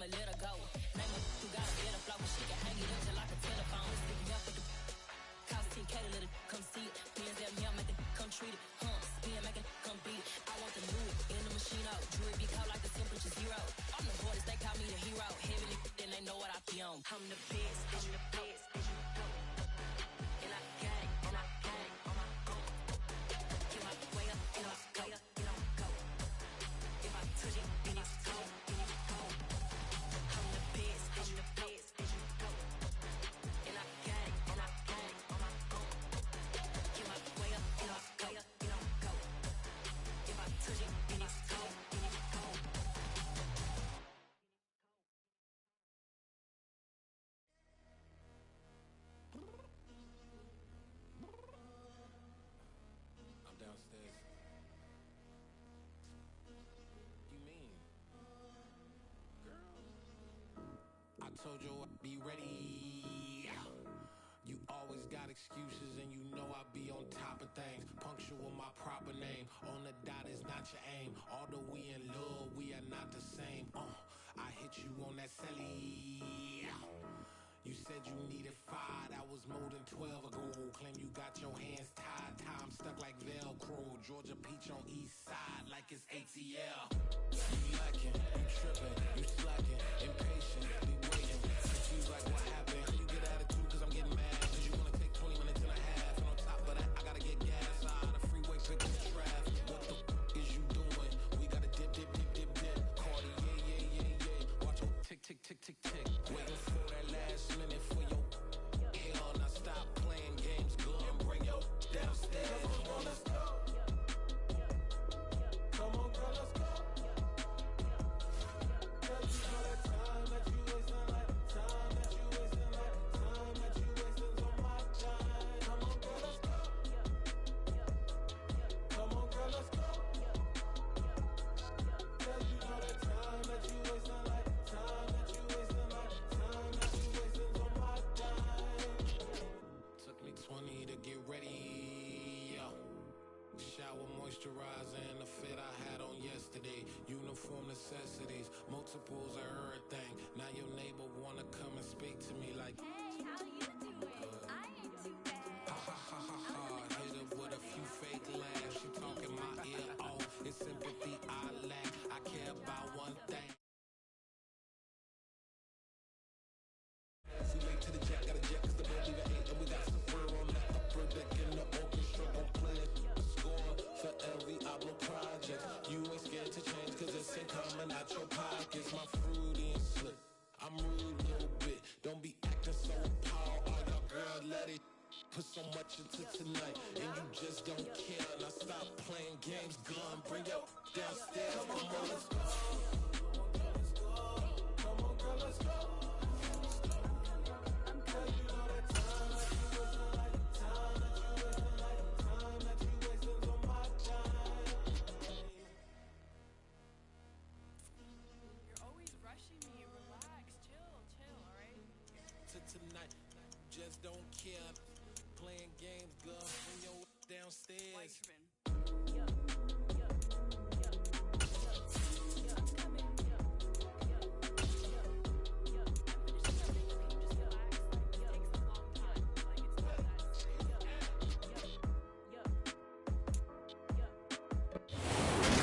only let her go. Name her, you got a better flow, but she can hang it up just like a telephone. Sticking up with the cost 10K to let it come see it. Pins at me, I'm make it come treat it. Spin, make it come beat it. I want the new in the machine out. Jewelry be cold like the temperature zero. I'm the boys, they call me the hero. Heavily, then they know what I be on. I'm the best, I'm the best, and you know. And I gang, on my own. Get my way up, get my way up, get on go. If I touch it, then it's cold, then it's cold. I'm the best, and you know. And I gang, on my own. Get my way up, get my way up, get on go. If I touch it, then it's cold, then it's cold. I'm downstairs. You mean? Girl, I told you I'd be ready. You always got excuses and you know I be on top of things. Punctual my proper name. On the dot is not your aim. Although we in love, we are not the same. I hit you on that celly. You said you needed 5, that was more than 12 ago. Claim you got your hands tied, time stuck like Velcro. Georgia Peach on east side like it's ATL. You lacking, you tripping, you slacking, impatient, be waiting. Confused like what happened. You get attitude cause I'm getting mad. Cause you wanna take 20 minutes and a half. And on top of that, I gotta get gas out of the freeway, pick up the traffic. What the is you doing? We gotta dip. Cardi, yeah. Watch your tick. Waiting for that last minute for your hell. Now stop playing games, go and bring your downstairs. Come on, let's go. Come on, girl, let's go. Cause you know that time that you wasting, like time that you wasting, like time that you wasting on my time. Come on, girl, let's go. Come on, girl, let's go. Cause you know that time that you wasting, like time that you wasting, like time that you wasting on my time. Took me 20 to get ready. Shower, moisturizer, and the fit I had on yesterday. Uniform necessities, multiples of everything. Now your neighbor wanna come and speak to me like, Hey, how you doing? I ain't too bad. ha. Hit her with a few fake laughs. She talking my ear off. It's sympathy I lack. I care about one thing. We late to the jack, got a jet cause the band leave at 8. And we got Safir on the upper deck in the orchestra. Don't play it, score for every album project. You ain't scared to change cause it's ain't coming out your pockets. My fruity and slick, I'm rude a little bit. Don't be acting so power, all your girl let it. Put so much into tonight and you just don't care. Now stop playing games, gun, bring your downstairs. Come on, let's go. Come on, girl, let's go. Tonight, just don't care. Playing games, girl. Bring your downstairs.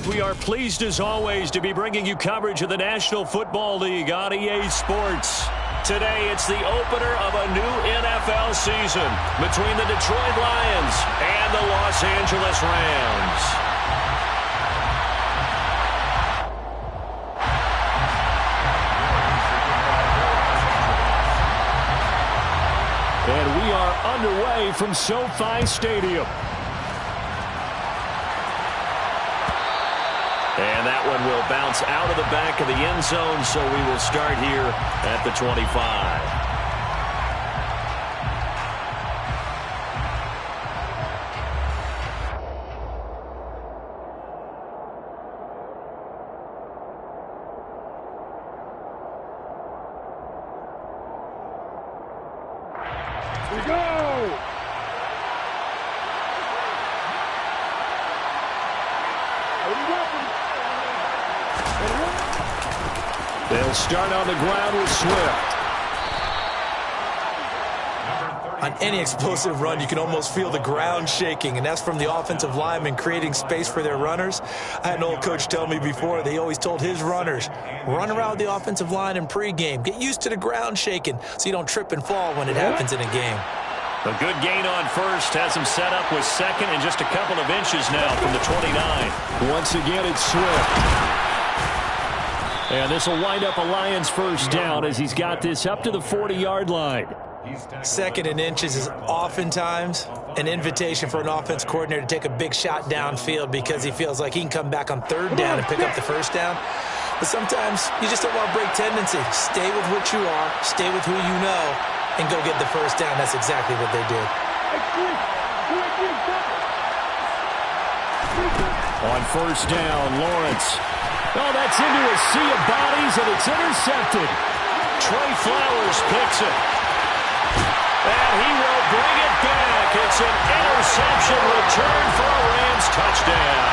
We are pleased as always to be bringing you coverage of the National Football League on EA Sports. Today, it's the opener of a new NFL season between the Detroit Lions and the Los Angeles Rams. And we are underway from SoFi Stadium. And that one will bounce out of the back of the end zone, so we will start here at the 25. We go! They'll start on the ground with Swift. On any explosive run, you can almost feel the ground shaking, and that's from the offensive linemen creating space for their runners. I had an old coach tell me before, they always told his runners, run around the offensive line in pregame. Get used to the ground shaking so you don't trip and fall when it happens in a game. A good gain on first has him set up with second and just a couple of inches now from the 29. Once again, it's Swift. And this will wind up a Lions first down as he's got this up to the 40-yard line. Second and inches is oftentimes an invitation for an offense coordinator to take a big shot downfield because he feels like he can come back on third down and pick up the first down. But sometimes you just don't want to break tendency. Stay with what you are, stay with who you know, and go get the first down. That's exactly what they did. On first down, Lawrence. Oh, that's into a sea of bodies, and it's intercepted. Trey Flowers picks it. And he will bring it back. It's an interception return for a Rams touchdown.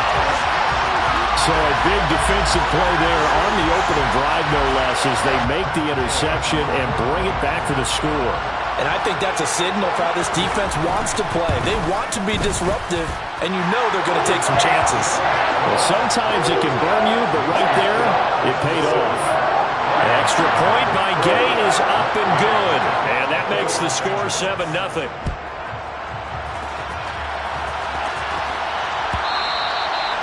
So a big defensive play there on the opening drive, no less, as they make the interception and bring it back for the score. And I think that's a signal for how this defense wants to play. They want to be disruptive, and you know they're going to take some chances. Well, sometimes it can burn you, but right there, it paid off. Extra point by Gay is up and good. And that makes the score 7-0.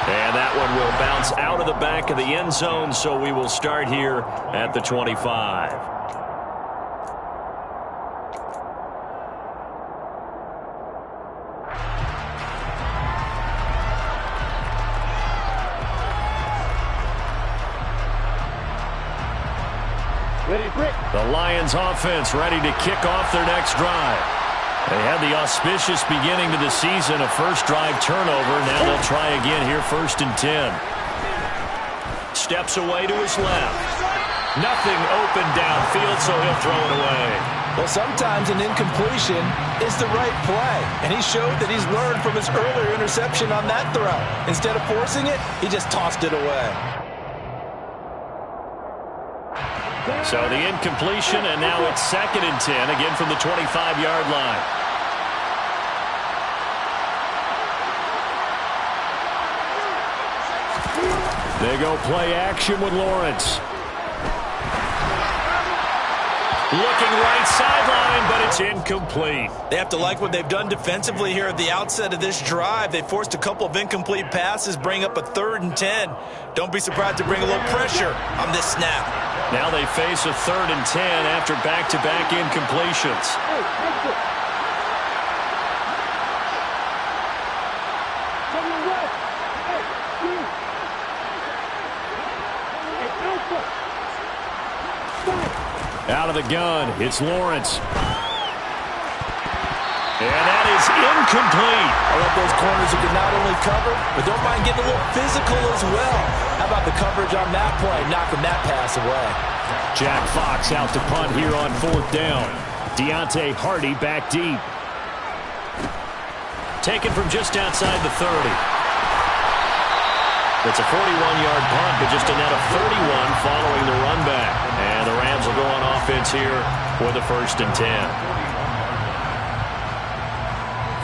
And that one will bounce out of the back of the end zone, so we will start here at the 25. The Lions offense ready to kick off their next drive. They had the auspicious beginning to the season, a first drive turnover. Now they'll try again here, 1st and 10. Steps away to his left. Nothing open downfield, so he'll throw it away. Well, sometimes an incompletion is the right play, and he showed that he's learned from his earlier interception on that throw. Instead of forcing it, he just tossed it away. So the incompletion, and now it's 2nd and 10, again from the 25-yard line. They go play action with Lawrence. Looking right sideline, but it's incomplete. They have to like what they've done defensively here at the outset of this drive. They forced a couple of incomplete passes, bring up a 3rd and 10. Don't be surprised to bring a little pressure on this snap. Now they face a 3rd and 10 after back-to-back incompletions. Out of the gun, it's Lawrence. And that is incomplete. I love those corners who can not only cover, but don't mind getting a little physical as well. How about the coverage on that play, knocking that pass away? Jack Fox out to punt here on 4th down. Deontay Hardy back deep. Taken from just outside the 30. It's a 41-yard punt, but just a net of 31 following the run back. And the Rams will go on offense here with a 1st and 10.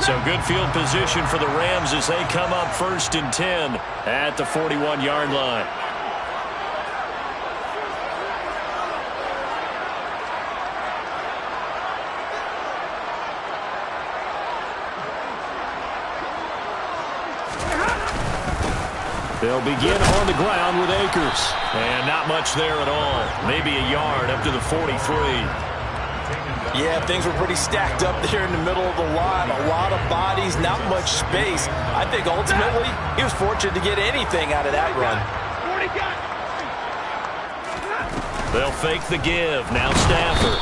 So good field position for the Rams as they come up 1st and 10 at the 41-yard line. They'll begin on the ground with Akers. And not much there at all. Maybe a yard up to the 43. Yeah, things were pretty stacked up there in the middle of the line. A lot of bodies, not much space. I think ultimately he was fortunate to get anything out of that run. They'll fake the give. Now Stafford.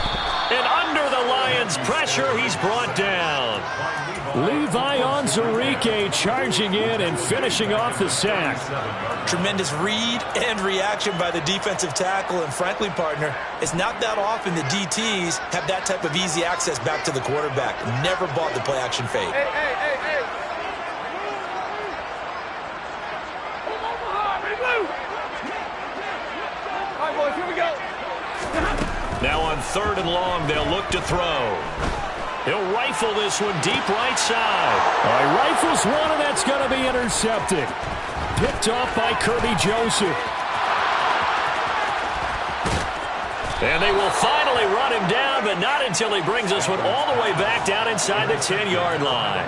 And under the Lions' pressure, he's brought down. Levi Onwuzurike charging in and finishing off the sack. Tremendous read and reaction by the defensive tackle. And frankly, partner, it's not that often the DTs have that type of easy access back to the quarterback. Never bought the play-action fade. Hey. All right, boys, here we go. 3rd and long. They'll look to throw. He'll rifle this one deep right side. He rifles one, and that's going to be intercepted. Picked off by Kirby Joseph. And they will finally run him down, but not until he brings this one all the way back down inside the 10-yard line.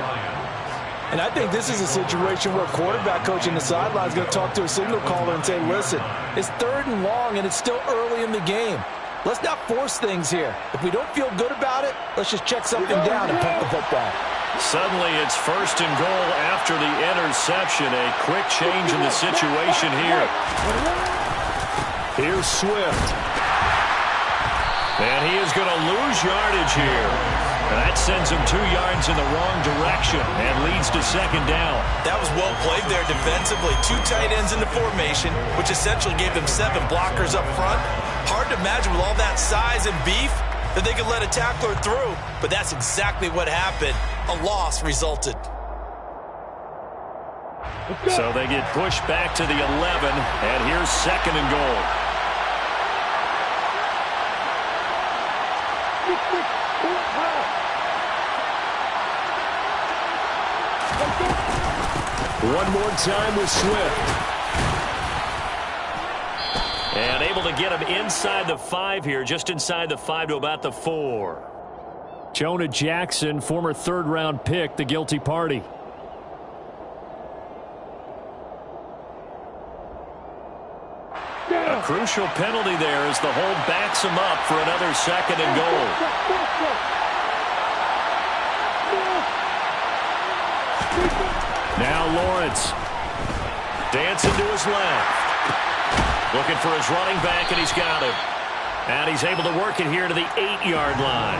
And I think this is a situation where a quarterback coach in the sideline is going to talk to a signal caller and say, listen, it's 3rd and long, and it's still early in the game. Let's not force things here. If we don't feel good about it, let's just check something down and punt the football. Suddenly it's 1st and goal after the interception. A quick change in the situation here. Here's Swift. And he is going to lose yardage here. And that sends him 2 yards in the wrong direction and leads to 2nd down. That was well played there defensively. 2 tight ends in the formation, which essentially gave them 7 blockers up front. Hard to imagine with all that size and beef that they could let a tackler through, but that's exactly what happened. A loss resulted. So they get pushed back to the 11, and here's 2nd and goal. One more time with Swift. And able to get him inside the 5 here, just inside the 5 to about the 4. Jonah Jackson, former 3rd-round pick, the guilty party. A crucial penalty there as the hold backs him up for another 2nd and goal. Now Lawrence. Dancing to his left. Looking for his running back, and he's got him. And he's able to work it here to the 8-yard line.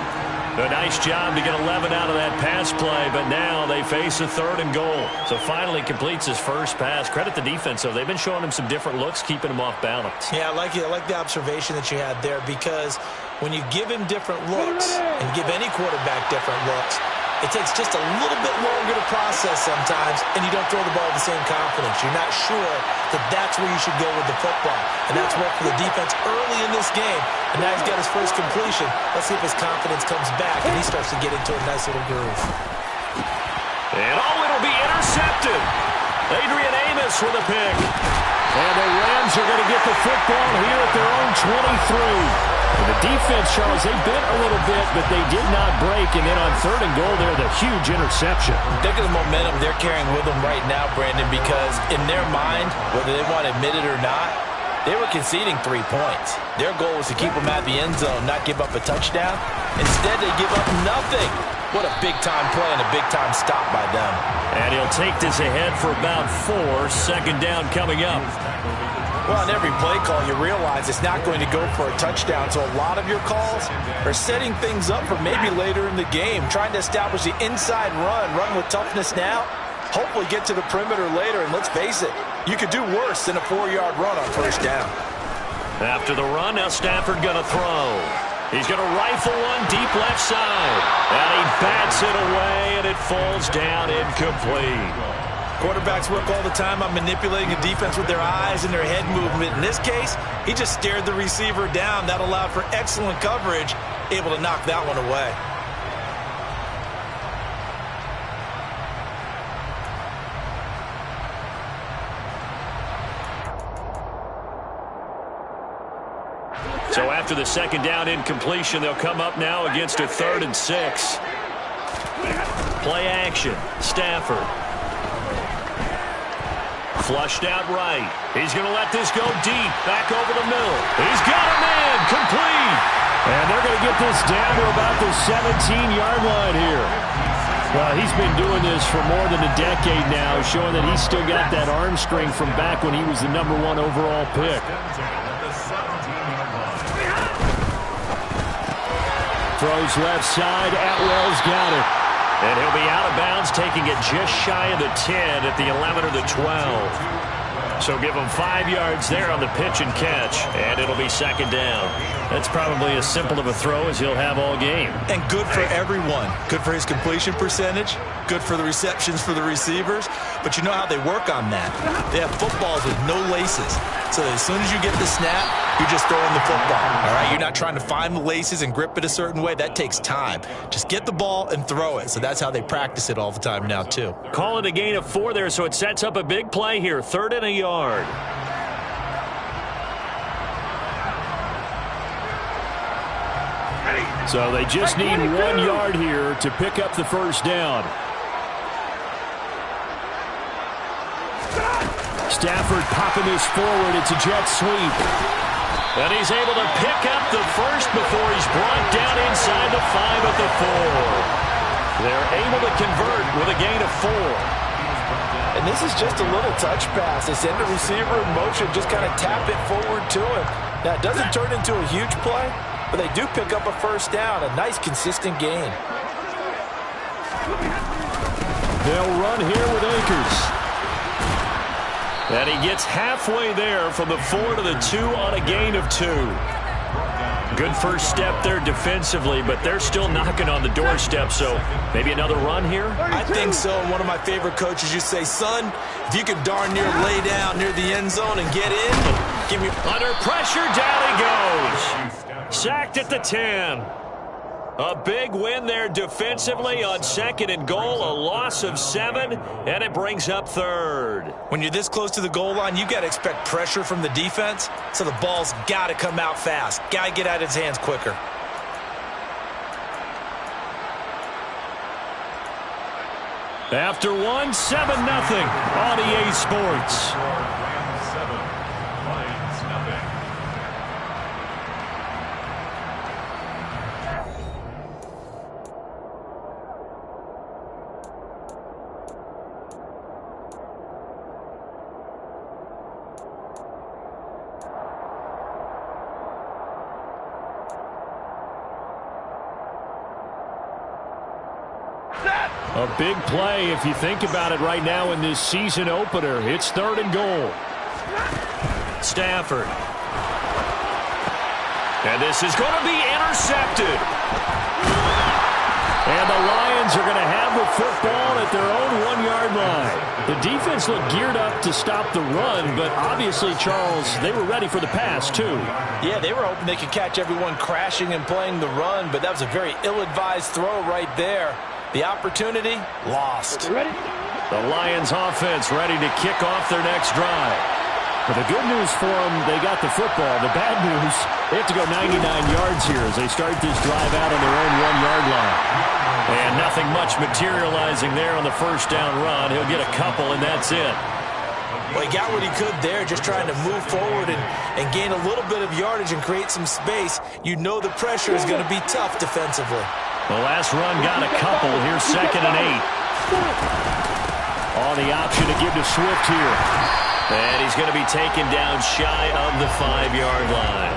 A nice job to get 11 out of that pass play, but now they face a 3rd and goal. So finally completes his first pass. Credit the defense, though. They've been showing him some different looks, keeping him off balance. Yeah, I like the observation that you had there, because when you give him different looks and give any quarterback different looks, it takes just a little bit longer to process sometimes, and you don't throw the ball with the same confidence. You're not sure that that's where you should go with the football. And that's worked for the defense early in this game. And now he's got his first completion. Let's see if his confidence comes back and he starts to get into a nice little groove. And it'll be intercepted. Adrian Amos with a pick. And the Rams are going to get the football here at their own 23. And the defense, Charles, they bent a little bit, but they did not break. And then on 3rd and goal, they're the huge interception. Think of the momentum they're carrying with them right now, Brandon, because in their mind, whether they want to admit it or not, they were conceding 3 points. Their goal was to keep them at the end zone, not give up a touchdown. Instead, they give up nothing. What a big-time play and a big-time stop by them. And he'll take this ahead for about 4. 2nd down coming up. Well, on every play call, you realize it's not going to go for a touchdown. So a lot of your calls are setting things up for maybe later in the game, trying to establish the inside run with toughness now, hopefully get to the perimeter later. And let's face it, you could do worse than a 4-yard run on 1st down. After the run, now Stafford going to throw. He's going to rifle one deep left side. And he bats it away, and it falls down incomplete. Quarterbacks work all the time on manipulating a defense with their eyes and their head movement. In this case, he just stared the receiver down. That allowed for excellent coverage, able to knock that one away. So after the 2nd down incompletion, they'll come up now against a 3rd and 6. Play action. Stafford. Flushed out right. He's going to let this go deep. Back over the middle. He's got a man. Complete. And they're going to get this down to about the 17-yard line here. Well, he's been doing this for more than a decade now, showing that he's still got that arm strength from back when he was the #1 overall pick. Throws left side. Atwell's got it. And he'll be out of bounds, taking it just shy of the 10 at the 11 or the 12. So give him 5 yards there on the pitch and catch, and it'll be 2nd down. That's probably as simple of a throw as he'll have all game. And good for everyone. Good for his completion percentage. Good for the receptions for the receivers. But you know how they work on that. They have footballs with no laces. So that as soon as you get the snap, you're just throwing the football. All right, you're not trying to find the laces and grip it a certain way. That takes time. Just get the ball and throw it. So that's how they practice it all the time now, too. Call it a gain of 4 there, so it sets up a big play here. 3rd and a yard. So they just need 1 yard here to pick up the first down. Stafford popping this forward. It's a jet sweep. And he's able to pick up the first before he's brought down inside the 5 at the 4. They're able to convert with a gain of 4. And this is just a little touch pass. They send the receiver in motion, just kind of tap it forward to him. Now, it doesn't turn into a huge play, but they do pick up a first down, a nice, consistent gain. They'll run here with Akers. And he gets halfway there from the 4 to the 2 on a gain of 2. Good first step there defensively, but they're still knocking on the doorstep, so maybe another run here? I think so. And one of my favorite coaches used to say, son, if you can darn near lay down near the end zone and get in, give me... Under pressure, down he goes. Sacked at the 10. A big win there defensively on 2nd and goal, a loss of 7, and it brings up 3rd. When you're this close to the goal line, you got to expect pressure from the defense, so the ball's got to come out fast. Got to get out of his hands quicker. After 1, 7-0 on EA Sports. A big play if you think about it right now in this season opener. It's 3rd and goal. Stafford. And this is going to be intercepted. And the Lions are going to have the football at their own 1-yard line. The defense looked geared up to stop the run, but obviously, Charles, they were ready for the pass, too. Yeah, they were hoping they could catch everyone crashing and playing the run, but that was a very ill-advised throw right there. The opportunity, lost. The Lions offense ready to kick off their next drive. But the good news for them, they got the football. The bad news, they have to go 99 yards here as they start this drive out on their own 1-yard line. And nothing much materializing there on the first down run. He'll get a couple, and that's it. Well, he got what he could there, just trying to move forward and gain a little bit of yardage and create some space. You know the pressure is going to be tough defensively. The last run got a couple. Here's 2nd and 8. On the option to give to Swift here. And he's going to be taken down shy of the 5-yard line.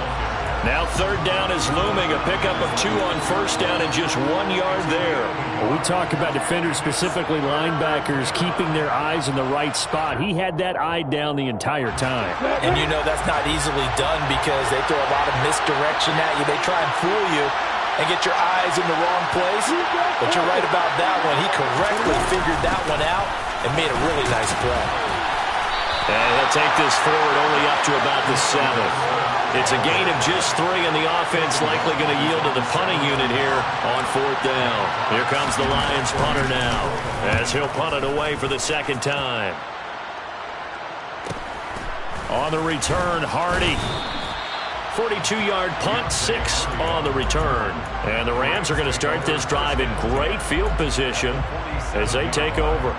Now 3rd down is looming. A pickup of 2 on first down and just 1 yard there. Well, we talk about defenders, specifically linebackers, keeping their eyes in the right spot. He had that eye down the entire time. And you know that's not easily done because they throw a lot of misdirection at you. They try and fool you and get your eyes in the wrong place. But you're right about that one. He correctly figured that one out and made a really nice play. And he'll take this forward only up to about the 7. It's a gain of just 3, and the offense likely going to yield to the punting unit here on 4th down. Here comes the Lions punter now as he'll punt it away for the 2nd time. On the return, Hardy. 42-yard punt, 6 on the return. And the Rams are going to start this drive in great field position as they take over.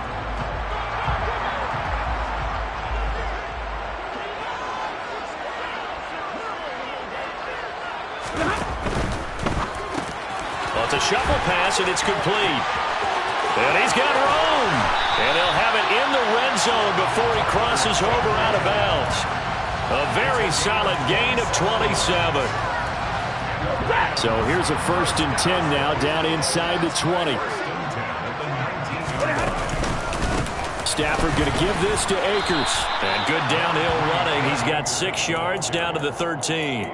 Well, it's a shuffle pass, and it's complete. And he's got room. And they'll have it in the red zone before he crosses over out of bounds. A very solid gain of 27. So here's a 1st and 10 now, down inside the 20. Stafford going to give this to Akers. And good downhill running. He's got 6 yards down to the 13.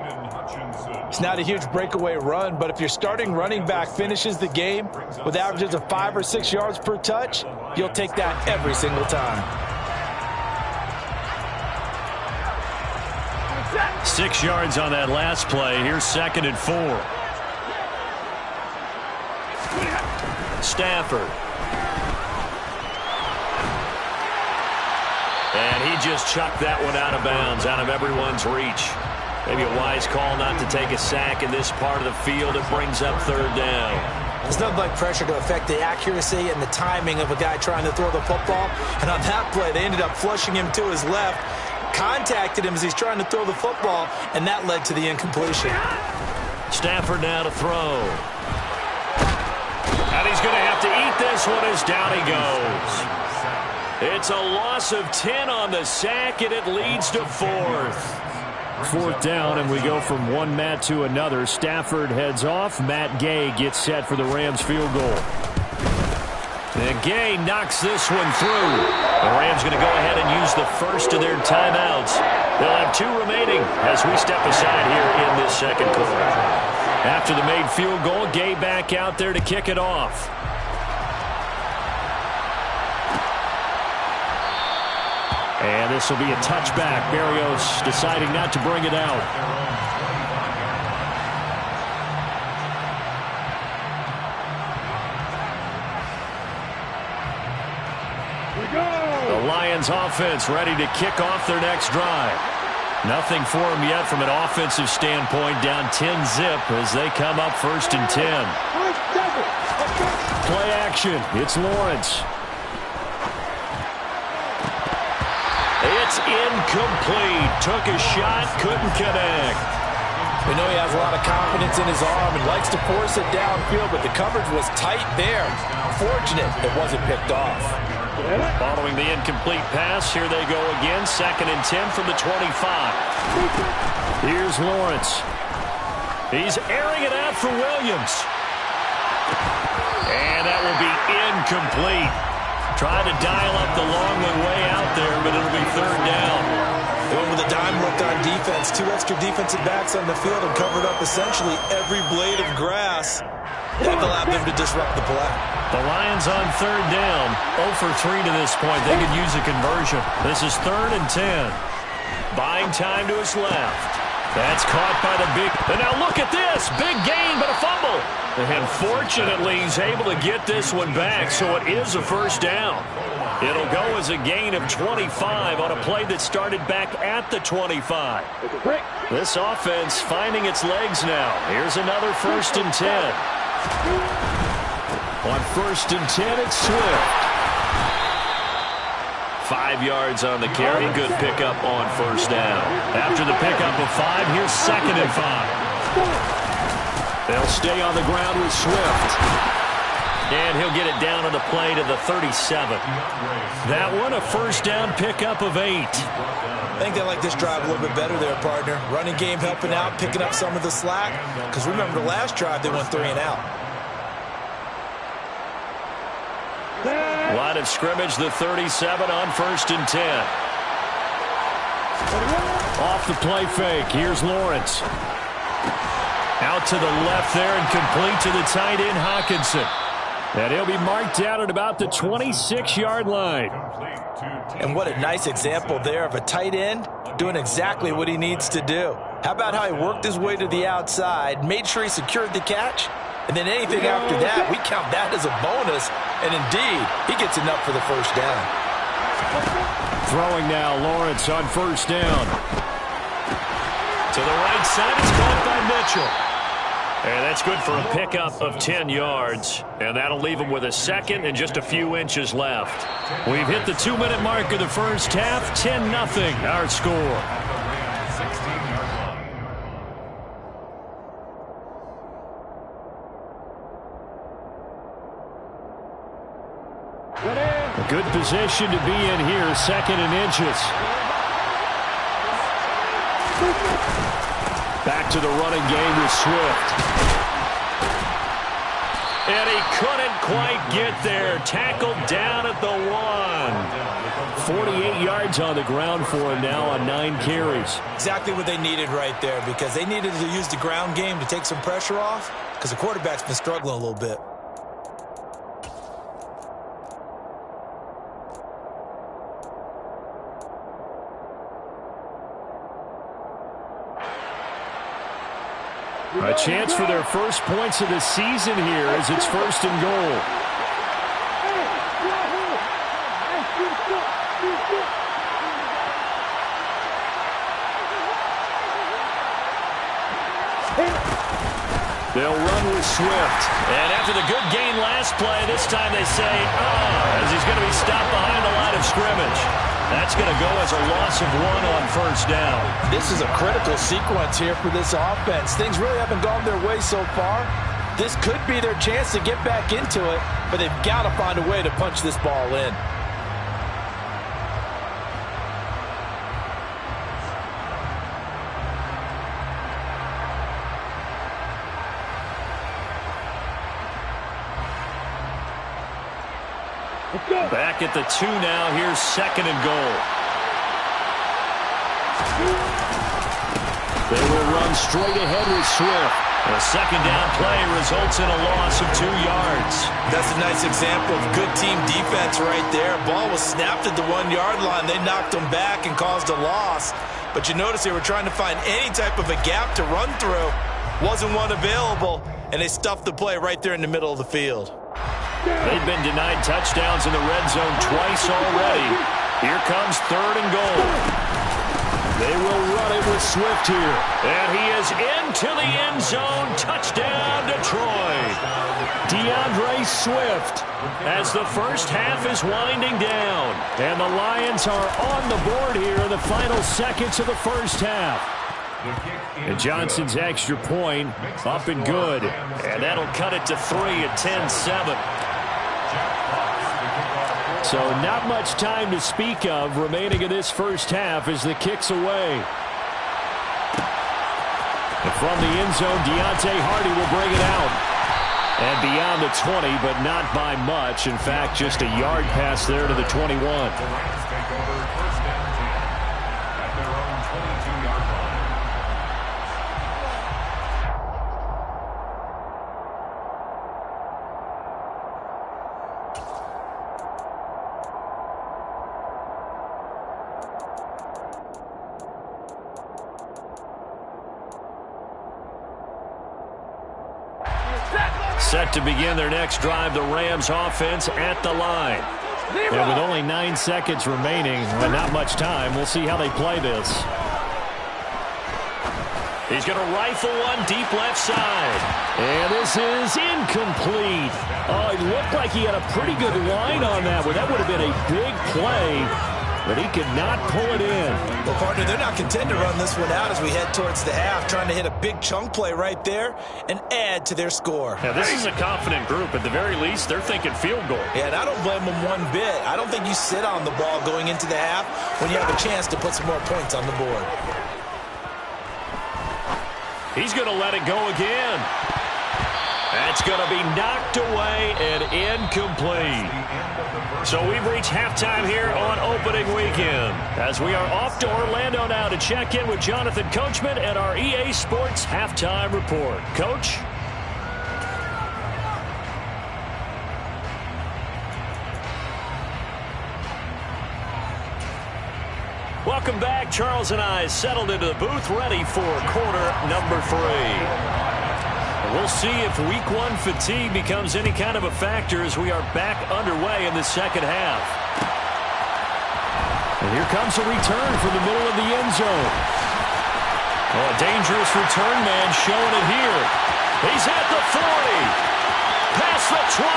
It's not a huge breakaway run, but if your starting running back finishes the game with averages of 5 or 6 yards per touch, you'll take that every single time. 6 yards on that last play. Here's 2nd and 4. Stafford. And he just chucked that one out of bounds, out of everyone's reach. Maybe a wise call not to take a sack in this part of the field. It brings up 3rd down. There's nothing like pressure to affect the accuracy and the timing of a guy trying to throw the football. And on that play, they ended up flushing him to his left, contacted him as he's trying to throw the football, and that led to the incompletion. Stafford now to throw. And he's going to have to eat this one as down he goes. It's a loss of 10 on the sack, and it leads to 4th. 4th down, and we go from one Matt to another. Stafford heads off. Matt Gay gets set for the Rams field goal. And Gay knocks this one through. The Rams going to go ahead and use the first of their timeouts. They'll have 2 remaining as we step aside here in this 2nd quarter. After the made field goal, Gay back out there to kick it off. And this will be a touchback. Berrios deciding not to bring it out. The Lions offense ready to kick off their next drive. Nothing for them yet from an offensive standpoint. Down 10-zip as they come up 1st and 10. Play action. It's Lawrence. It's incomplete. Took a shot, couldn't connect. We know he has a lot of confidence in his arm and likes to force it downfield, but the coverage was tight there. Fortunate it wasn't picked off. Following the incomplete pass, here they go again. 2nd and 10 from the 25. Here's Lawrence. He's airing it out for Williams. And that will be incomplete. Trying to dial up the long way out there, but it'll be 3rd down. They went with a dime look on defense. 2 extra defensive backs on the field and covered up essentially every blade of grass. That allowed them to disrupt the play. The Lions on 3rd down. 0 for 3 to this point. They could use a conversion. This is 3rd and 10. Buying time to his left. That's caught by the big. And now look at this. Big gain, but a fumble. And fortunately, he's able to get this one back, so it is a 1st down. It'll go as a gain of 25 on a play that started back at the 25. This offense finding its legs now. Here's another 1st and 10. On 1st and 10, it's Swift. 5 yards on the carry. Good pickup on 1st down. After the pickup of 5, here's 2nd and 5. They'll stay on the ground with Swift. And he'll get it down on the play to the 37. That one, a 1st down pickup of 8. I think they like this drive a little bit better there, partner. Running game helping out, picking up some of the slack. Because remember, the last drive, they went 3 and out. Line of scrimmage, the 37 on 1st and 10. Off the play fake. Here's Lawrence. Out to the left there and complete to the tight end, Hawkinson. And he'll be marked down at about the 26-yard line. And what a nice example there of a tight end doing exactly what he needs to do. How about how he worked his way to the outside, made sure he secured the catch, and then anything after that, we count that as a bonus. And indeed, he gets enough for the 1st down. Throwing now, Lawrence on 1st down. To the right side, it's caught by Mitchell. And that's good for a pickup of 10 yards. And that'll leave him with a 2nd and just a few inches left. We've hit the 2-minute mark of the 1st half. 10-0 our score. A good position to be in here. 2nd and inches. Back to the running game with Swift. And he couldn't quite get there. Tackled down at the 1. 48 yards on the ground for him now on 9 carries. Exactly what they needed right there, because they needed to use the ground game to take some pressure off, because the quarterback's been struggling a little bit. A chance for their first points of the season here as it's 1st and goal. They'll run with Swift. And after the good gain last play, this time they say, as he's going to be stopped behind the line of scrimmage. That's going to go as a loss of 1 on 1st down. This is a critical sequence here for this offense. Things really haven't gone their way so far. This could be their chance to get back into it, but they've got to find a way to punch this ball in. Back at the 2 now. Here's 2nd and goal. They will run straight ahead with Swift. A 2nd down play results in a loss of 2 yards. That's a nice example of good team defense right there. Ball was snapped at the 1-yard line. They knocked them back and caused a loss. But you notice they were trying to find any type of a gap to run through. Wasn't one available, and they stuffed the play right there in the middle of the field. They've been denied touchdowns in the red zone twice already. Here comes 3rd and goal. They will run it with Swift here. And he is into the end zone. Touchdown, Detroit. DeAndre Swift as the first half is winding down. And the Lions are on the board here in the final seconds of the first half. And Johnson's extra point up and good. And that'll cut it to 3 at 10-7. So not much time to speak of remaining in this first half as the kick's away. And from the end zone, Deontay Hardy will bring it out. And beyond the 20, but not by much. In fact, just a yard pass there to the 21. Set to begin their next drive, the Rams offense at the line. And with only 9 seconds remaining, and not much time, we'll see how they play this. He's going to rifle one deep left side. And this is incomplete. Oh, it looked like he had a pretty good line on that one. That would have been a big play, but he could not pull it in. Well, partner, they're not content to run this one out as we head towards the half, trying to hit a big chunk play right there and add to their score. Yeah, this is a confident group. At the very least, they're thinking field goal. Yeah, and I don't blame them one bit. I don't think you sit on the ball going into the half when you have a chance to put some more points on the board. He's going to let it go again. That's going to be knocked away and incomplete. So we've reached halftime here on opening weekend as we are off to Orlando now to check in with Jonathan Coachman and our EA Sports Halftime Report. Coach? Welcome back. Charles and I settled into the booth ready for quarter number 3. We'll see if week 1 fatigue becomes any kind of a factor as we are back underway in the second half. And here comes a return from the middle of the end zone. Oh, a dangerous return man showing it here. He's at the 40. Past the 20.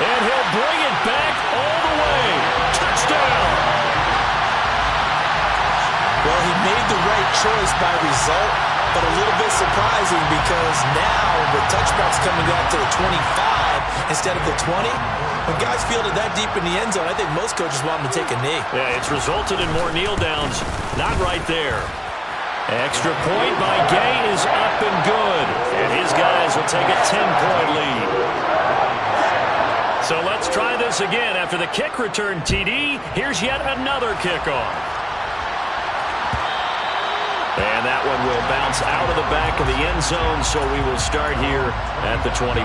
And he'll bring it back all the way. Touchdown. Well, he made the right choice by result, but a little bit surprising because now the touchback's coming out to the 25 instead of the 20. When guys fielded that deep in the end zone, I think most coaches want them to take a knee. Yeah, it's resulted in more kneel downs. Not right there. Extra point by Gay is up and good. And his guys will take a 10-point lead. So let's try this this again. After the kick return TD, here's yet another kickoff. And that one will bounce out of the back of the end zone, so we will start here at the 25.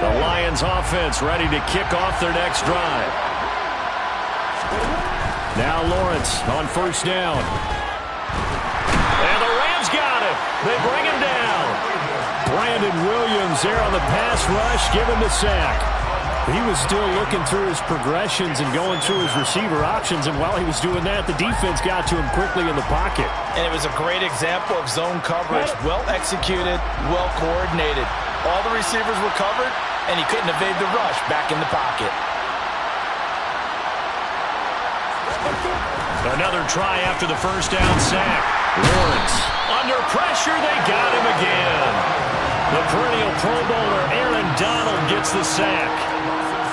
The Lions offense ready to kick off their next drive. Now Lawrence on first down. And the Rams got him. They bring him down. Brandon Williams there on the pass rush, giving the sack. He was still looking through his progressions and going through his receiver options, and while he was doing that, the defense got to him quickly in the pocket. And it was a great example of zone coverage. Well executed, well coordinated. All the receivers were covered, and he couldn't evade the rush back in the pocket. Another try after the first down sack. Lawrence under pressure. They got him again. The perennial Pro Bowler Aaron Donald gets the sack.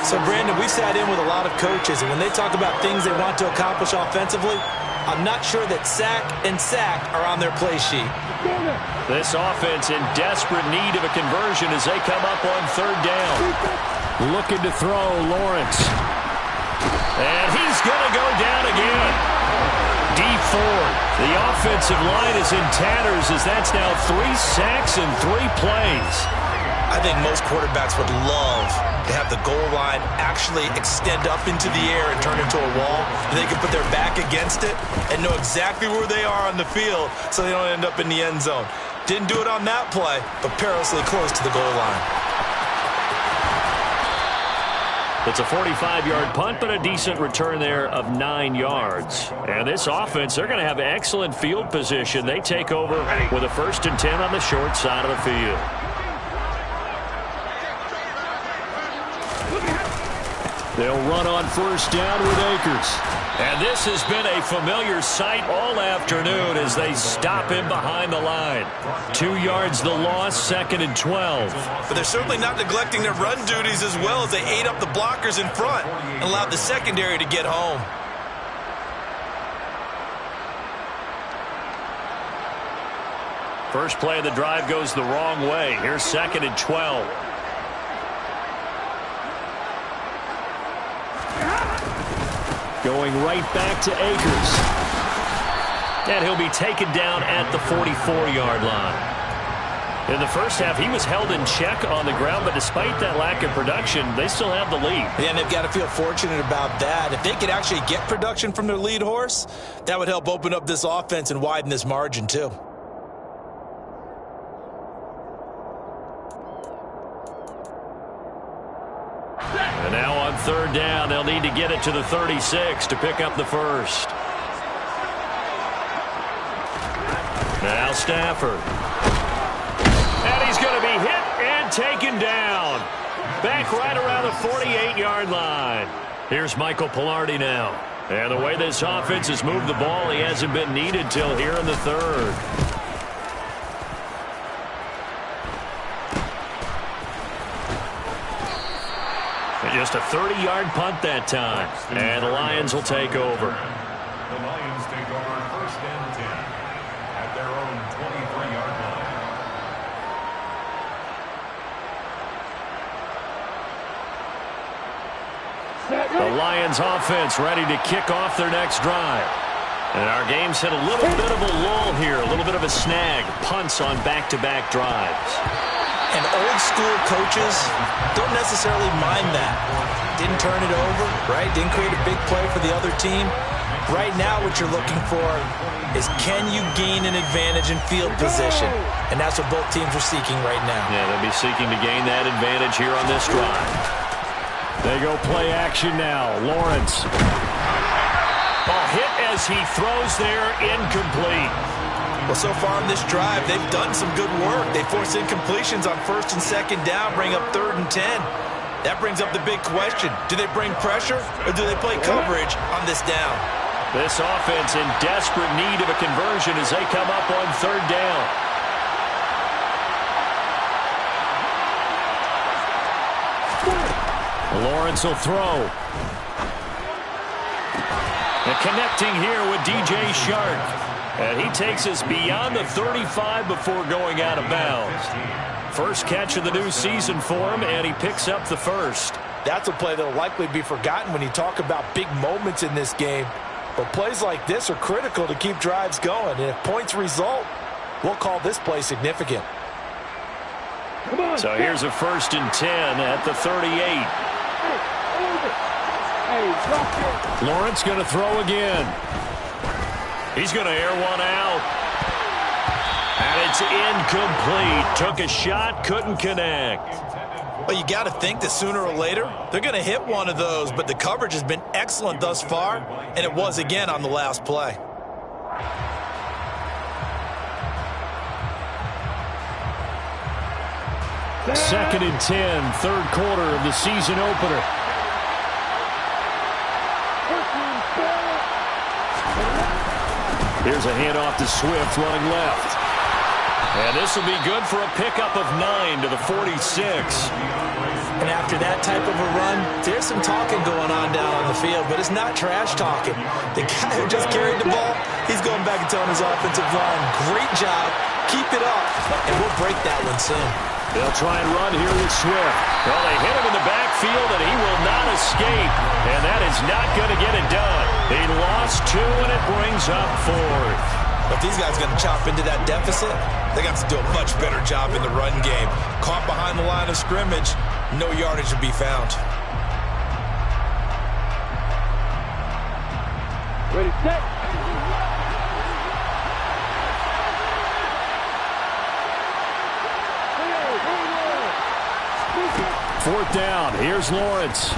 So, Brandon, we sat in with a lot of coaches, and when they talk about things they want to accomplish offensively, I'm not sure that sack and sack are on their play sheet. This offense in desperate need of a conversion as they come up on third down. Looking to throw, Lawrence. And he's going to go down again. D Ford. The offensive line is in tatters as that's now 3 sacks in 3 plays. I think most quarterbacks would love to have the goal line actually extend up into the air and turn into a wall. They can put their back against it and know exactly where they are on the field so they don't end up in the end zone. Didn't do it on that play, but perilously close to the goal line. It's a 45-yard punt, but a decent return there of 9 yards. And this offense, they're going to have excellent field position. They take over with a 1st and 10 on the short side of the field. They'll run on first down with Akers. And this has been a familiar sight all afternoon as they stop him behind the line. 2 yards the loss, 2nd and 12. But they're certainly not neglecting their run duties as well as they ate up the blockers in front and allowed the secondary to get home. First play of the drive goes the wrong way. Here's 2nd and 12. Going right back to Akers. And he'll be taken down at the 44-yard line. In the first half, he was held in check on the ground, but despite that lack of production, they still have the lead. Yeah, and they've got to feel fortunate about that. If they could actually get production from their lead horse, that would help open up this offense and widen this margin, too. And now on third down, they'll need to get it to the 36 to pick up the first. Now Stafford. And he's going to be hit and taken down. Back right around the 48-yard line. Here's Michael Pilardi now. And the way this offense has moved the ball, he hasn't been needed till here in the third. Just a 30-yard punt that time. And the Lions will take over. The Lions take over 1st and 10 at their own 23-yard line. The Lions offense ready to kick off their next drive. And our game's hit a little bit of a lull here, a little bit of a snag. Punts on back-to-back drives. And old-school coaches don't necessarily mind that. Didn't turn it over, right? Didn't create a big play for the other team. Right now what you're looking for is can you gain an advantage in field position? And that's what both teams are seeking right now. Yeah, they'll be seeking to gain that advantage here on this drive. They go play action now. Lawrence. Ball hit as he throws there, incomplete. Well, so far on this drive, they've done some good work. They force incompletions on 1st and 2nd down, bring up 3rd and 10. That brings up the big question. Do they bring pressure or do they play coverage on this down? This offense in desperate need of a conversion as they come up on 3rd down. Lawrence will throw. And connecting here with DJ Shark. And he takes us beyond the 35 before going out of bounds. First catch of the new season for him, and he picks up the first. That's a play that will likely be forgotten when you talk about big moments in this game. But plays like this are critical to keep drives going. And if points result, we'll call this play significant. So here's a 1st and 10 at the 38. Lawrence going to throw again. He's going to air one out. And it's incomplete. Took a shot, couldn't connect. Well, you got to think that sooner or later they're going to hit one of those, but the coverage has been excellent thus far, and it was again on the last play. Second and 10, third quarter of the season opener. Here's a handoff to Swift running left. And this will be good for a pickup of 9 to the 46. And after that type of a run, there's some talking going on down on the field, but it's not trash talking. The guy who just carried the ball, he's going back and telling his offensive line, great job, keep it up, and we'll break that one soon. They'll try and run here with Swift. Well, they hit him in the backfield, and he will not escape. And that is not going to get it done. He lost 2, and it brings up 4th. If these guys are going to chop into that deficit, they got to do a much better job in the run game. Caught behind the line of scrimmage, no yardage to be found. Ready, set. 4th down. Here's Lawrence.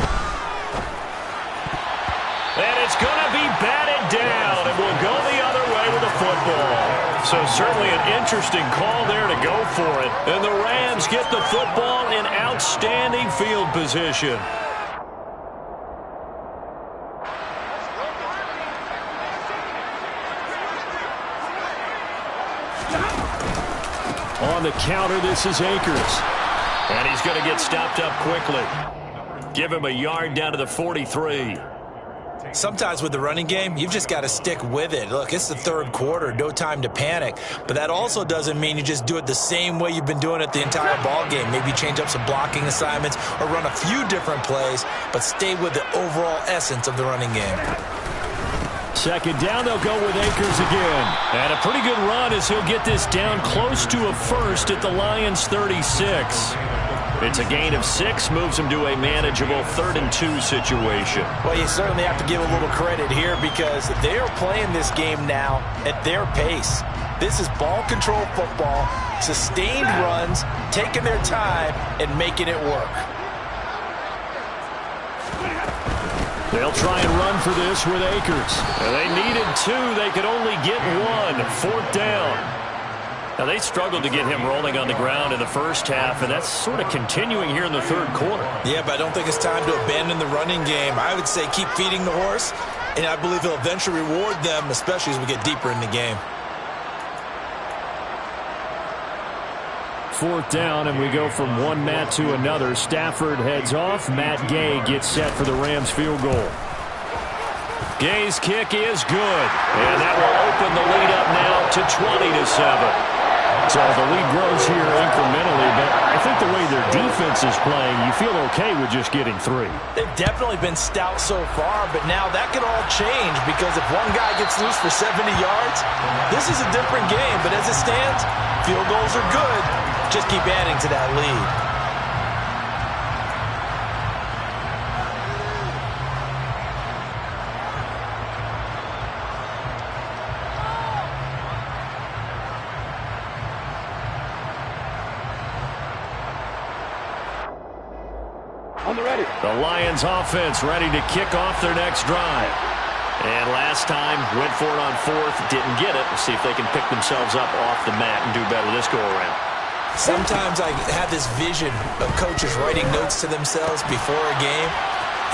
And it's going to be batted down, and we'll go the other way with the football. So certainly an interesting call there to go for it. And the Rams get the football in outstanding field position. On the counter, this is Akers. And he's going to get stopped up quickly. Give him a yard down to the 43. Sometimes with the running game, you've just got to stick with it. Look, it's the third quarter, no time to panic. But that also doesn't mean you just do it the same way you've been doing it the entire ball game. Maybe change up some blocking assignments or run a few different plays, but stay with the overall essence of the running game. Second down, they'll go with Akers again. And a pretty good run as he'll get this down close to a first at the Lions' 36. It's a gain of 6, moves him to a manageable 3rd and 2 situation. Well, you certainly have to give a little credit here because they are playing this game now at their pace. This is ball control football, sustained runs, taking their time, and making it work. They'll try and run for this with Akers. And they needed 2. They could only get 1. 4th down. Now, they struggled to get him rolling on the ground in the first half, and that's sort of continuing here in the third quarter. Yeah, but I don't think it's time to abandon the running game. I would say keep feeding the horse, and I believe he'll eventually reward them, especially as we get deeper in the game. 4th down, and we go from one Matt to another. Stafford heads off. Matt Gay gets set for the Rams field goal. Gay's kick is good, and that will open the lead up now to 20-7. So the lead grows here incrementally, but I think the way their defense is playing, you feel okay with just getting 3. They've definitely been stout so far, but now that could all change because if one guy gets loose for 70 yards, this is a different game. But as it stands, field goals are good. Just keep adding to that lead. The Lions offense ready to kick off their next drive. And last time, went for it on 4th, didn't get it. We'll see if they can pick themselves up off the mat and do better this go-around. Sometimes I have this vision of coaches writing notes to themselves before a game.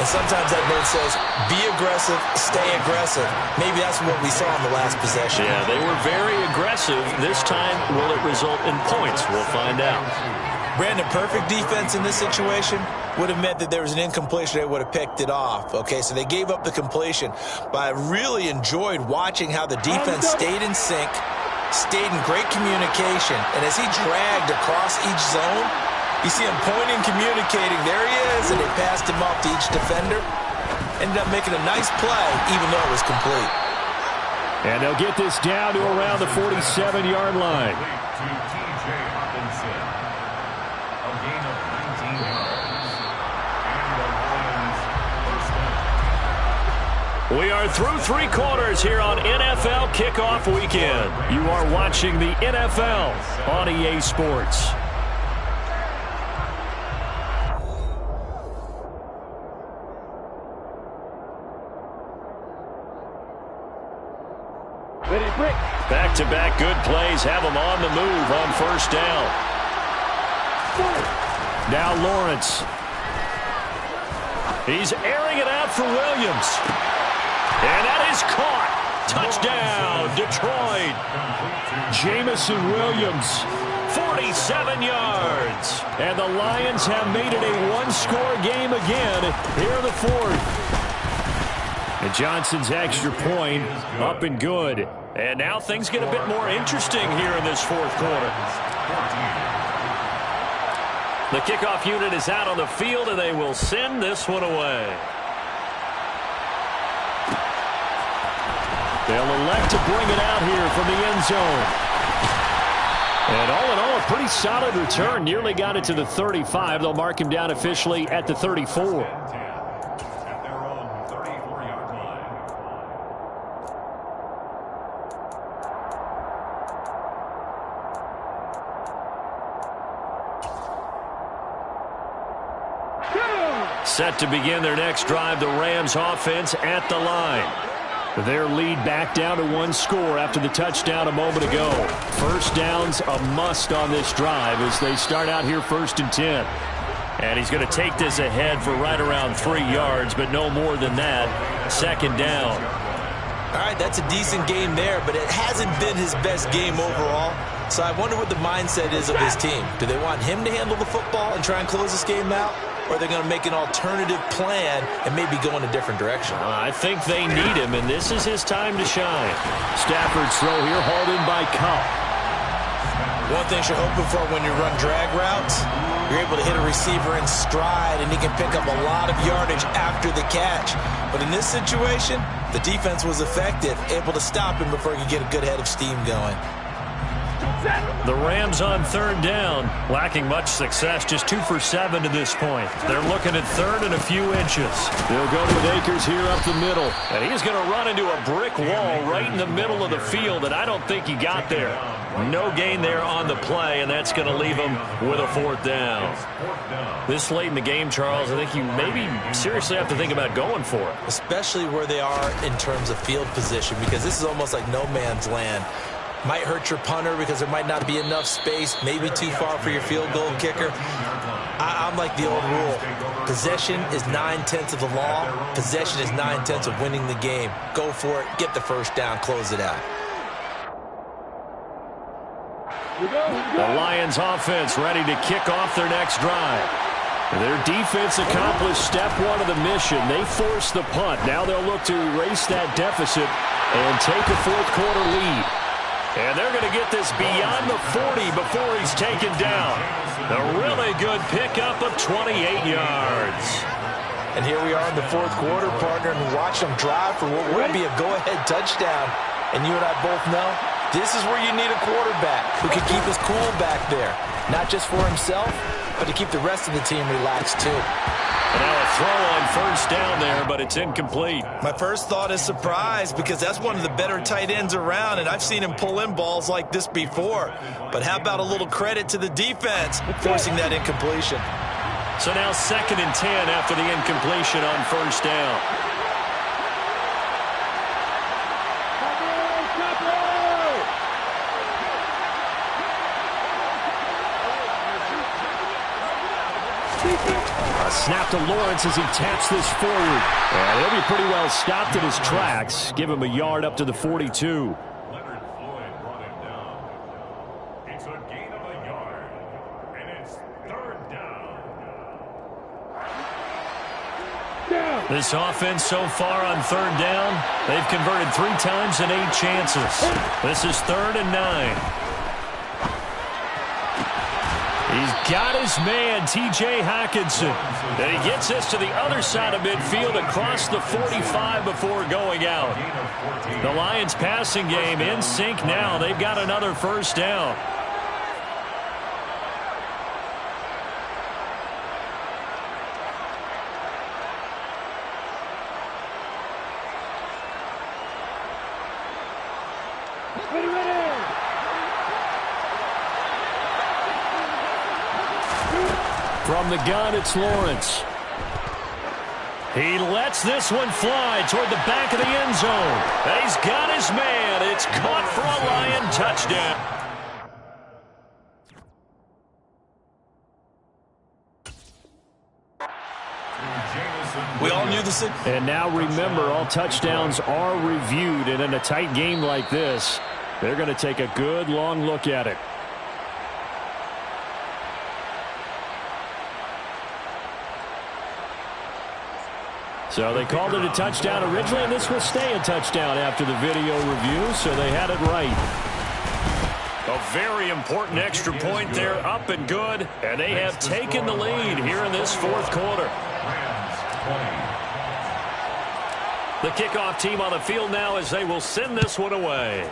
And sometimes that note says, be aggressive, stay aggressive. Maybe that's what we saw in the last possession. Yeah, they were very aggressive. This time, will it result in points? We'll find out. Brandon, perfect defense in this situation would have meant that there was an incompletion. They would have picked it off. Okay, so they gave up the completion. But I really enjoyed watching how the defense stayed in sync, stayed in great communication. And as he dragged across each zone, you see him pointing, communicating. There he is, and they passed him off to each defender. Ended up making a nice play, even though it was complete. And they'll get this down to around the 47-yard line. We are through 3 quarters here on NFL Kickoff Weekend. You are watching the NFL on EA Sports. Back-to-back good plays have them on the move on first down. Now Lawrence. He's airing it out for Williams. And that is caught. Touchdown, Detroit. Jamison Williams, 47 yards. And the Lions have made it a one-score game again here in the fourth. And Johnson's extra point up and good. And now things get a bit more interesting here in this fourth quarter. The kickoff unit is out on the field, and they will send this one away. They'll elect to bring it out here from the end zone. And all in all, a pretty solid return. Nearly got it to the 35. They'll mark him down officially at the 34. At their own 34-yard line. Set to begin their next drive, the Rams offense at the line. Their lead back down to 1 score after the touchdown a moment ago. First down's a must on this drive as they start out here 1st and 10. And he's going to take this ahead for right around 3 yards, but no more than that. 2nd down. All right, that's a decent game there, but it hasn't been his best game overall. So I wonder what the mindset is of his team. Do they want him to handle the football and try and close this game out? Or are they going to make an alternative plan and maybe go in a different direction? I think they need him, and this is his time to shine. Stafford's throw here hauled in by Cup. One thing you're hoping for when you run drag routes, you're able to hit a receiver in stride, and he can pick up a lot of yardage after the catch. But in this situation, the defense was effective, able to stop him before he could get a good head of steam going. The Rams on 3rd down, lacking much success, just 2 for 7 to this point. They're looking at 3rd and a few inches. They'll go with Akers here up the middle, and he's going to run into a brick wall right in the middle of the field, and I don't think he got there. No gain there on the play, and that's going to leave him with a 4th down. This late in the game, Charles, I think you maybe seriously have to think about going for it. Especially where they are in terms of field position, because this is almost like no man's land. Might hurt your punter because there might not be enough space, maybe too far for your field goal kicker. I'm like the old rule. Possession is 9/10 of the law. Possession is 9/10 of winning the game. Go for it, get the first down, close it out. The Lions offense ready to kick off their next drive. Their defense accomplished step 1 of the mission. They forced the punt. Now they'll look to erase that deficit and take a fourth quarter lead. And they're going to get this beyond the 40 before he's taken down. A really good pickup of 28 yards. And here we are in the fourth quarter, partner, and watch them drive for what will be a go-ahead touchdown. And you and I both know this is where you need a quarterback who can keep his cool back there. Not just for himself, but to keep the rest of the team relaxed too. And now a throw on first down there, but it's incomplete. My first thought is surprise because that's one of the better tight ends around, and I've seen him pull in balls like this before. But how about a little credit to the defense forcing that incompletion? So now 2nd and 10 after the incompletion on first down. A snap to Lawrence as he taps this forward. And he'll be pretty well stopped in his tracks. Give him a yard up to the 42. Leonard Floyd brought him down. It's a gain of a yard, and it's 3rd This offense so far on third down, they've converted 3 times in 8 chances. This is 3rd and 9. He's got his man, T.J. Hockenson. And he gets this to the other side of midfield across the 45 before going out. The Lions passing game in sync now. They've got another first down. From the gun, it's Lawrence. He lets this one fly toward the back of the end zone. He's got his man. It's caught for a Lion touchdown. We all knew this. And now remember, all touchdowns are reviewed. And in a tight game like this, they're going to take a good long look at it. So they called it a touchdown originally, and this will stay a touchdown after the video review, so they had it right. A very important extra point there, up and good, and they have taken the lead here in this 4th quarter. The kickoff team on the field now as they will send this one away.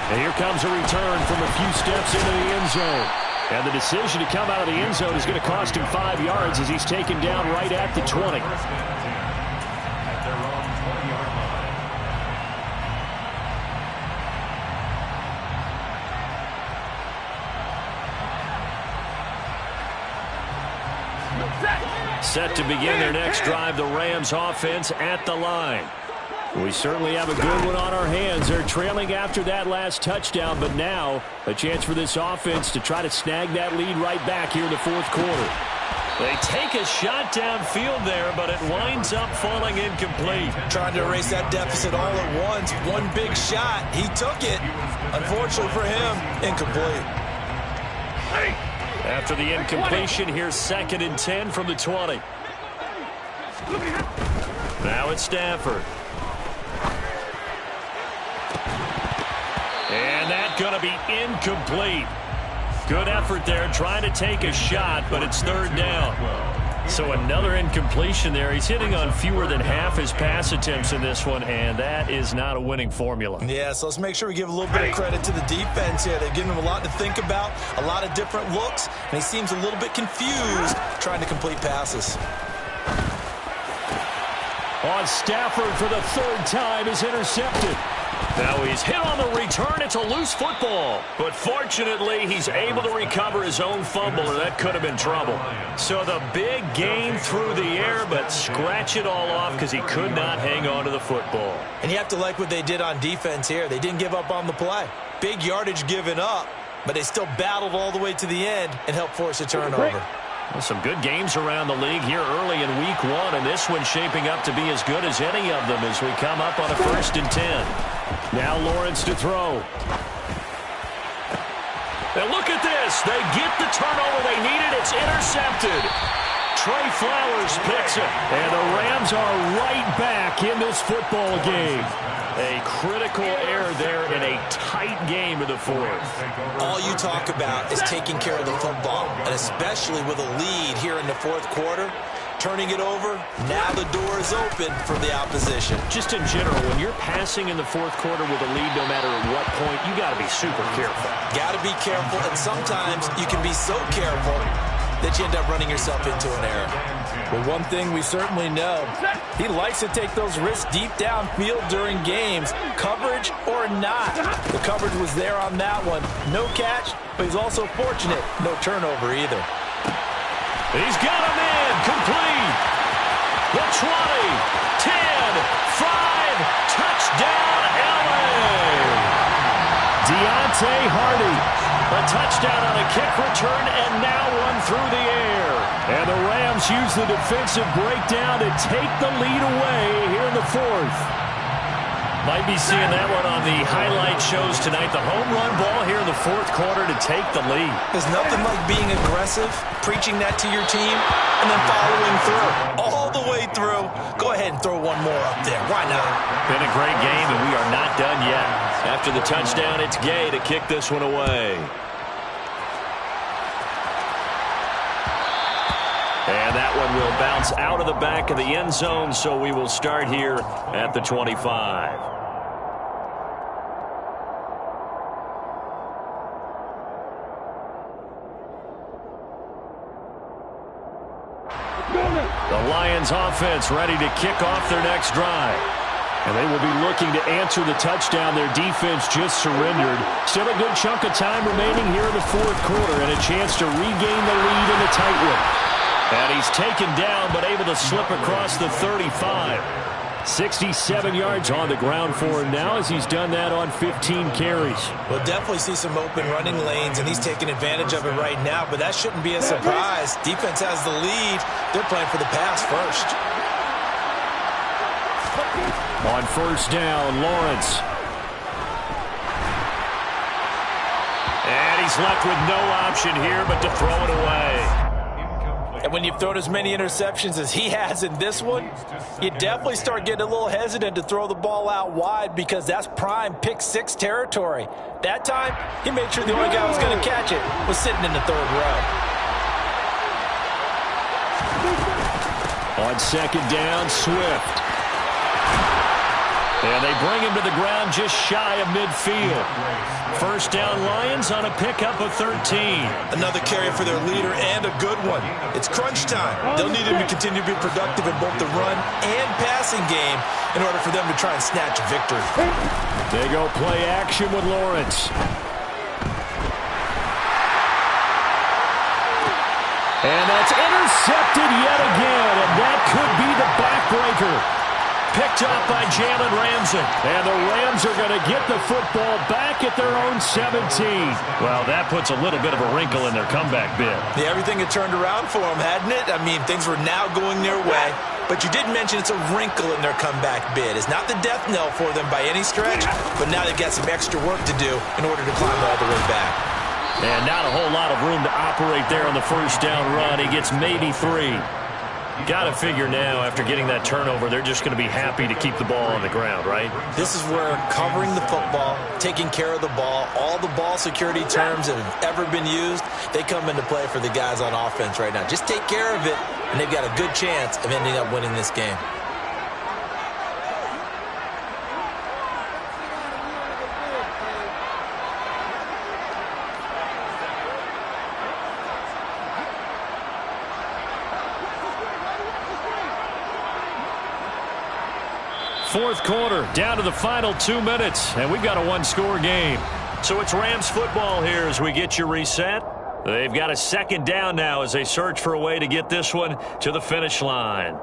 And here comes a return from a few steps into the end zone. And the decision to come out of the end zone is going to cost him 5 yards as he's taken down right at the 20. At their own 20-yard line. Set to begin their next drive, the Rams offense at the line. We certainly have a good one on our hands. They're trailing after that last touchdown, but now a chance for this offense to try to snag that lead right back here in the 4th quarter. They take a shot downfield there, but it winds up falling incomplete. Trying to erase that deficit all at once. One big shot. He took it. Unfortunately for him, incomplete. After the incompletion, here's 2nd and 10 from the 20. Now it's Stafford. And that's going to be incomplete. Good effort there trying to take a shot, but it's 3rd down. So another incompletion there. He's hitting on fewer than half his pass attempts in this one, and that is not a winning formula. Yeah, so let's make sure we give a little bit of credit to the defense here. They've given him a lot to think about, a lot of different looks, and he seems a little bit confused trying to complete passes. On Stafford for the 3rd time is intercepted. Now he's hit on the return. It's a loose football. But fortunately, he's able to recover his own fumble, or that could have been trouble. So the big gain through the air, but scratch it all off because he could not hang on to the football. And you have to like what they did on defense here. They didn't give up on the play. Big yardage given up, but they still battled all the way to the end and helped force a turnover. Well, some good games around the league here early in week 1, and this one's shaping up to be as good as any of them as we come up on a 1st and 10. Now Lawrence to throw. And look at this. They get the turnover they needed. It's intercepted. Trey Flowers picks it. And the Rams are right back in this football game. A critical error there in a tight game of the 4th. All you talk about is taking care of the football, and especially with a lead here in the 4th quarter. Turning it over, now the door is open for the opposition. Just in general, when you're passing in the 4th quarter with a lead, no matter at what point, you got to be super careful. Got to be careful, and sometimes you can be so careful that you end up running yourself into an error. Well, one thing we certainly know, he likes to take those risks deep downfield during games, coverage or not. The coverage was there on that one. No catch, but he's also fortunate. No turnover either. He's got him in, complete. The 20, 10, 5, touchdown, LA. Deontay Hardy. A touchdown on a kick return, and now one through the air. And the Rams use the defensive breakdown to take the lead away here in the 4th. Might be seeing that one on the highlight shows tonight. The home run ball here in the fourth quarter to take the lead. There's nothing like being aggressive, preaching that to your team, and then following through. All the way through. Go ahead and throw one more up there. Why not? Been a great game, and we are not done yet. After the touchdown, it's Gay to kick this one away. And that one will bounce out of the back of the end zone, so we will start here at the 25. The Lions offense ready to kick off their next drive. And they will be looking to answer the touchdown their defense just surrendered. Still a good chunk of time remaining here in the fourth quarter and a chance to regain the lead in a tight one. And he's taken down but able to slip across the 35. 67 yards on the ground for him now as he's done that on 15 carries. We'll definitely see some open running lanes, and he's taking advantage of it right now, but that shouldn't be a surprise. Defense has the lead. They're playing for the pass first. On first down, Lawrence. And he's left with no option here but to throw it away. And when you've thrown as many interceptions as he has in this one, you definitely start getting a little hesitant to throw the ball out wide because that's prime pick six territory. That time, he made sure the only guy who was going to catch it was sitting in the third row. On second down, Swift. And they bring him to the ground just shy of midfield. First down, Lions on a pickup of 13. Another carry for their leader and a good one. It's crunch time. They'll need him to continue to be productive in both the run and passing game in order for them to try and snatch a victory. They go play action with Lawrence. And that's intercepted yet again, and that could be the backbreaker. Picked up by Jalen Ramsey. And the Rams are going to get the football back at their own 17. Well, that puts a little bit of a wrinkle in their comeback bid. Yeah, everything had turned around for them, hadn't it? I mean, things were now going their way. But you did mention it's a wrinkle in their comeback bid. It's not the death knell for them by any stretch, but now they've got some extra work to do in order to climb all the way back. And not a whole lot of room to operate there on the first down run. He gets maybe 3. Got to figure now, after getting that turnover, they're just going to be happy to keep the ball on the ground, right? This is where covering the football, taking care of the ball, all the ball security terms that have ever been used, they come into play for the guys on offense right now. Just take care of it, and they've got a good chance of ending up winning this game. Fourth quarter, down to the final 2 minutes, and we've got a one-score game. So it's Rams football here as we get you reset. They've got a second down now as they search for a way to get this one to the finish line.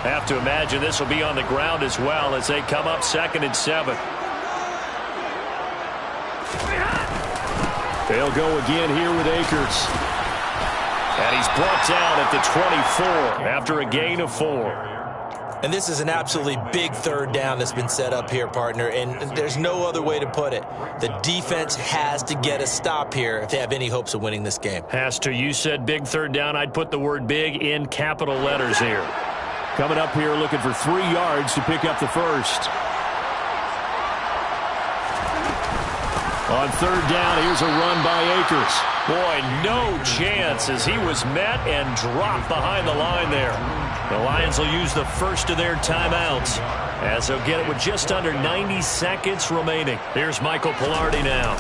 Have to imagine this will be on the ground as well as they come up 2nd and 7. They'll go again here with Akers. And he's brought down at the 24 after a gain of 4. And this is an absolutely big third down that's been set up here, partner, and there's no other way to put it. The defense has to get a stop here if they have any hopes of winning this game. Has to. You said big third down. I'd put the word big in capital letters here. Coming up here looking for 3 yards to pick up the first. On third down, here's a run by Akers. Boy, no chance as he was met and dropped behind the line there. The Lions will use the first of their timeouts as they'll get it with just under 90 seconds remaining. Here's Michael Pilardi now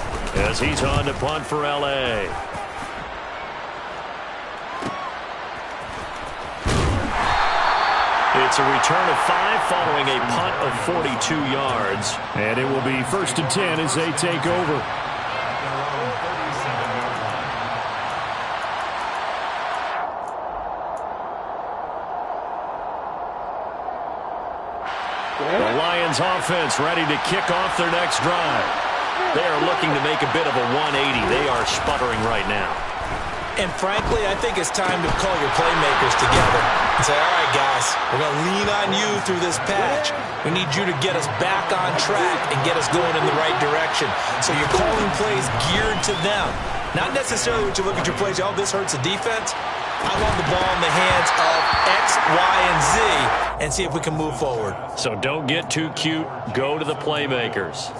as he's on to punt for L.A. It's a return of 5 following a punt of 42 yards. And it will be 1st and 10 as they take over. The Lions offense ready to kick off their next drive. They are looking looking to make a bit of a 180. They are sputtering right now. And frankly, I think it's time to call your playmakers together and say, all right, guys, we're going to lean on you through this patch. We need you to get us back on track and get us going in the right direction. So you're calling plays geared to them. Not necessarily when you look at your plays, oh, this hurts the defense. I want the ball in the hands of X, Y, and Z and see if we can move forward. So don't get too cute. Go to the playmakers.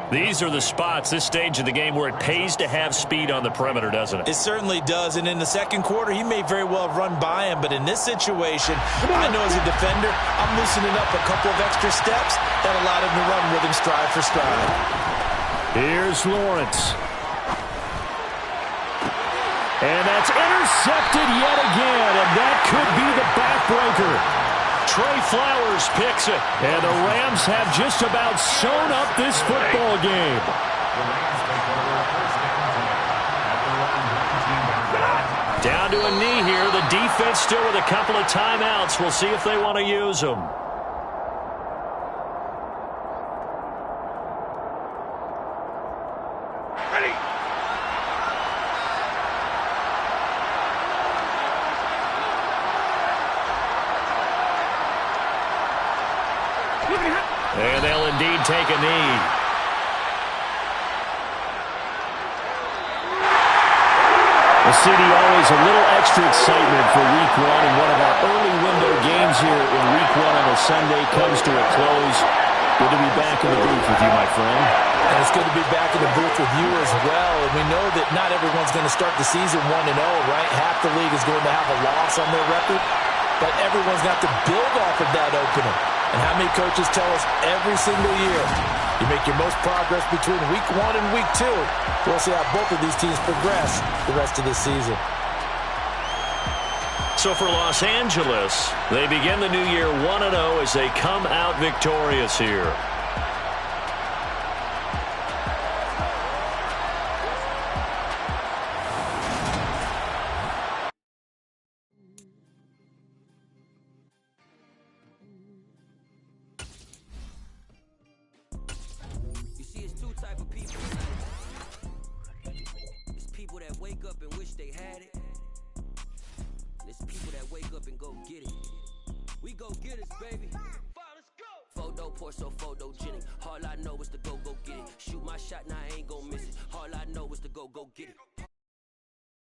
These are the spots, this stage of the game, where it pays to have speed on the perimeter, doesn't it? It certainly does, and in the second quarter, he may very well have run by him, but in this situation, I know as a defender, I'm loosening up a couple of extra steps that allowed him to run with him stride for stride. Here's Lawrence. And that's intercepted yet again, and that could be the backbreaker. Trey Flowers picks it. And the Rams have just about sewn up this football game. Down to a knee here. The defense still with a couple of timeouts. We'll see if they want to use them. Ready. And they'll indeed take a knee. The city always a little extra excitement for Week 1, and one of our early window games here in Week 1 on a Sunday comes to a close. Good to be back in the booth with you, my friend. And it's good to be back in the booth with you as well. And we know that not everyone's going to start the season 1-0, right? Half the league is going to have a loss on their record. But everyone's got to build off of that opener. And how many coaches tell us every single year, you make your most progress between Week 1 and Week 2. We'll see how both of these teams progress the rest of this season. So for Los Angeles, they begin the new year 1-0 as they come out victorious here. You see, it's two type of people. It's people that wake up and wish they had it. It's people that wake up and go get it. We go get it, baby. Let's go. Photo poor, so photogenic. All I know is to go get it.